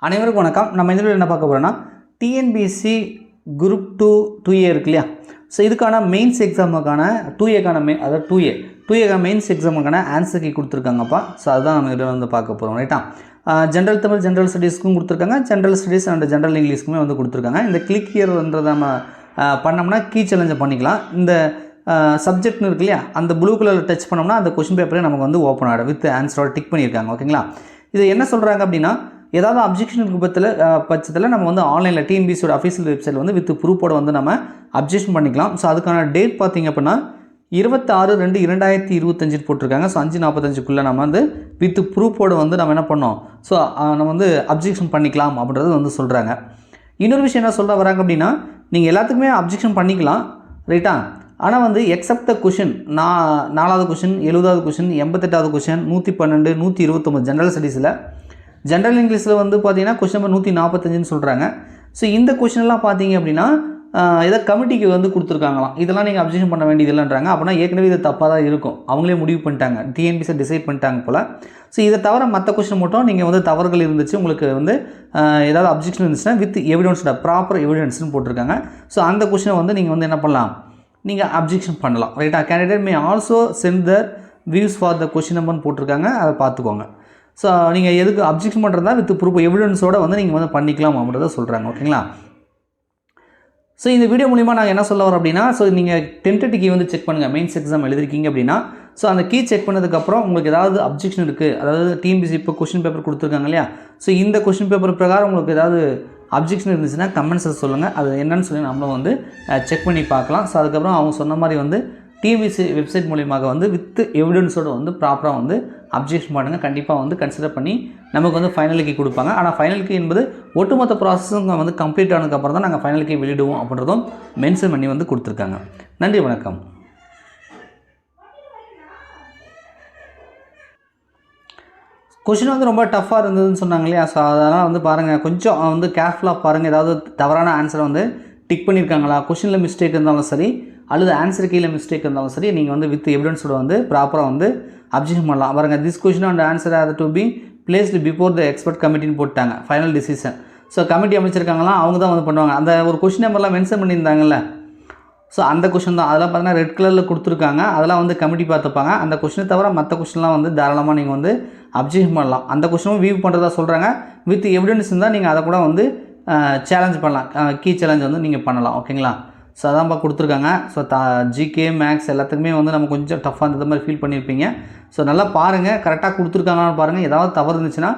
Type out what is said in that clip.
அனைவருக்கும் வணக்கம். நம்ம இந்த வீடியோவில் என்ன பார்க்க போகிறோம்னா டிஎன்பிஎஸ்சி குரூப் 2A இருக்கு இல்லையா. ஸோ இதுக்கான மெயின்ஸ் எக்ஸாமுக்கான 2Aக்கான அதாவது 2Aக்கான மெயின்ஸ் எக்ஸாமுக்கான ஆன்சர் கீ கொடுத்துருக்காங்கப்பா. ஸோ அதுதான் நம்ம இதில் வந்து பார்க்க போகிறோம். ரைட்டா, ஜென்ரல் தமிழ் ஜென்ரல் ஸ்டடீஸ்க்கும் கொடுத்துருக்காங்க, ஜென்ரல் ஸ்டடீஸ் அண்ட் ஜென்ரல் இங்கிலீஷ்க்குமே வந்து கொடுத்துருக்காங்க. இந்த கிளிக் ஹியர்ன்றதை நம்ம பண்ணோம்னா கீ சேலஞ்சை பண்ணிக்கலாம். இந்த சப்ஜெக்ட்னு இருக்கு இல்லையா, அந்த ப்ளூ கலரில் டச் பண்ணோம்னா அந்த கொஷின் பேப்பரே நமக்கு வந்து ஓப்பன் ஆகிடும் வித் ஆன்சரோட டிக் பண்ணியிருக்காங்க. ஓகேங்களா, இது என்ன சொல்கிறாங்க அப்படின்னா, ஏதாவது அப்ஜெக்ஷன் பட்சத்தில் நம்ம வந்து ஆன்லைனில் டிஎன்பிஎஸ்சியோட அஃபீஷியல் வெப்சைட்டில் வந்து வித் ப்ரூஃபோட வந்து நம்ம அப்ஜெக்ஷன் பண்ணிக்கலாம். ஸோ அதுக்கான டேட் பார்த்திங்க அப்படின்னா 26/2/2025 போட்டிருக்காங்க. ஸோ 5:45க்குள்ளே நம்ம வந்து வித் ப்ரூஃபோடு வந்து நம்ம என்ன பண்ணோம், ஸோ நம்ம வந்து அப்ஜெக்ஷன் பண்ணிக்கலாம் அப்படின்றது வந்து சொல்கிறாங்க. இன்னொரு விஷயம் என்ன சொல்ல வராங்க அப்படின்னா, நீங்கள் எல்லாத்துக்குமே அப்ஜெக்ஷன் பண்ணிக்கலாம் ரைட்டா, ஆனால் வந்து எக்ஸப்ட் த கொஷின் 4வது கொஷின், 70வது கொஷின், 88வது கொஷின், 112, 129 ஜென்ரல் ஸ்டடீஸில், ஜென்ரல் இங்கிலீஷில் வந்து பார்த்தீங்கன்னா கொஷின் நம்பர் 145ன்னு சொல்கிறாங்க. ஸோ இந்த கொஷினெல்லாம் பார்த்தீங்க அப்படின்னா ஏதோ கமிட்டிக்கு வந்து கொடுத்துருக்காங்களாம், இதெல்லாம் நீங்கள் அப்ஜெக்ஷன் பண்ண வேண்டியதில்லைன்றாங்க. அப்படின்னா ஏற்கனவே இது தப்பாக தான் இருக்கும், அவங்களே முடிவு பண்ணிட்டாங்க, டிஎன்பிஎஸ்சி டிசைட் பண்ணிட்டாங்க போல். ஸோ இதை தவிர மற்ற கொஷின் மட்டும் நீங்கள் வந்து தவறுகள் இருந்துச்சு, உங்களுக்கு வந்து ஏதாவது அப்ஜெக்ஷன் இருந்துச்சுன்னா வித் எவிடன்ஸோட ப்ராப்பர் எவிடன்ஸ்னு போட்டிருக்காங்க. ஸோ அந்த கொஷினை வந்து நீங்கள் வந்து என்ன பண்ணலாம், நீங்கள் அப்ஜெக்ஷன் பண்ணலாம். ரைட்டா, candidate may also send the views for the question நம்பர்னு போட்டிருக்காங்க, அதை பார்த்துக்கோங்க. ஸோ நீங்கள் எதுக்கு அப்ஜெக்ஷன் பண்ணுறதா வித் ப்ரூஃப் எவிடன்ஸோடு வந்து நீங்கள் வந்து பண்ணிக்கலாம் அப்படின்றத சொல்கிறாங்க. ஓகேங்களா, ஸோ இந்த வீடியோ மூலிமா நாங்கள் என்ன சொல்ல வரோம் அப்படின்னா, ஸோ நீங்கள் டென்டேட்டிவ் கீ வந்து செக் பண்ணுங்கள். மெயின்ஸ் எக்ஸாம் எழுதிருக்கீங்க அப்படின்னா, ஸோ அந்த கீ செக் பண்ணதுக்கப்புறம் உங்களுக்கு ஏதாவது அப்ஜெக்ஷன் இருக்குது, அதாவது டிஎன்பிஎஸ்சி இப்போ கொஷின் பேப்பர் கொடுத்துருக்காங்க இல்லையா, ஸோ இந்த கொஷின் பேப்பர் பிரகாரம் உங்களுக்கு ஏதாவது அப்ஜெக்ஷன் இருந்துச்சுன்னா கமெண்ட்ஸில் சொல்லுங்கள், அது என்னன்னு சொல்லி நம்மளும் வந்து செக் பண்ணி பார்க்கலாம். ஸோ அதுக்கப்புறம் அவங்க சொன்ன மாதிரி வந்து டிஎன்பிஎஸ்சி வெப்சைட் மூலியமாக வந்து வித் எவிடன்ஸோடு வந்து ப்ராப்பராக வந்து அப்ஜெக்ஷன் பண்ணுங்கள். கண்டிப்பாக வந்து கன்சிடர் பண்ணி நமக்கு வந்து ஃபைனல் கீ கொடுப்பாங்க. ஆனால் ஃபைனல் கீ என்பது ஒட்டுமொத்த ப்ராசஸும் வந்து கம்ப்ளீட் ஆனதுக்கப்புறம் தான் நாங்கள் ஃபைனல் கீ வெளியிடுவோம் அப்படின்றதும் மென்ஷன் பண்ணி வந்து கொடுத்துருக்காங்க. நன்றி, வணக்கம். கொஷின் வந்து ரொம்ப டஃப்பாக இருந்ததுன்னு சொன்னாங்க இல்லையா, ஸோ அதனால் வந்து பாருங்கள், கொஞ்சம் வந்து கேர்ஃபுல்லாக பாருங்கள். ஏதாவது தவறான ஆன்சரை வந்து டிக் பண்ணியிருக்காங்களா, கொஷினில் மிஸ்டேக் இருந்தாலும் சரி அல்லது ஆன்சர் கீழே மிஸ்டேக் இருந்தாலும் சரி, நீங்கள் வந்து வித் எவிடன்ஸோட வந்து ப்ராப்பராக வந்து அப்ஜெக்ஷன் பண்ணலாம். பாருங்கள், this question and answer are to be placed before the expert கமிட்டின்னு போட்டாங்க, ஃபைனல் டிசிஷன். ஸோ கமிட்டி அமைச்சிருக்காங்களாம், அவங்க தான் வந்து பண்ணுவாங்க. அந்த ஒரு கொஷின் நம்பர்லாம் மென்ஷன் பண்ணியிருந்தாங்கல்ல, ஸோ அந்த கொஷின் தான், அதெல்லாம் பார்த்தீங்கன்னா ரெட் கலரில் கொடுத்துருக்காங்க, அதெல்லாம் வந்து கமிட்டி பார்த்துப்பாங்க. அந்த கொஷினை தவிர மற்ற கொஷின்லாம் வந்து தாராளமாக நீங்கள் வந்து அப்ஜெக்ஷன் பண்ணலாம். அந்த கொஷினும் வியூ பண்ணுறதா சொல்கிறாங்க, வித் எவிடன்ஸ் இருந்தால் நீங்கள் அதை கூட வந்து சேலஞ்ச் பண்ணலாம், கீ சேலஞ்ச் வந்து நீங்கள் பண்ணலாம். ஓகேங்களா, ஸோ அதான்ப்பா கொடுத்துருக்காங்க. ஸோ ஜிகே மேக்ஸ் எல்லாத்துக்குமே வந்து நம்ம கொஞ்சம் டஃப்பாக இருந்த மாதிரி ஃபீல் பண்ணியிருப்பீங்க. ஸோ நல்லா பாருங்கள், கரெக்டாக கொடுத்துருக்காங்கன்னு பாருங்கள். ஏதாவது தவறு இருந்துச்சுன்னா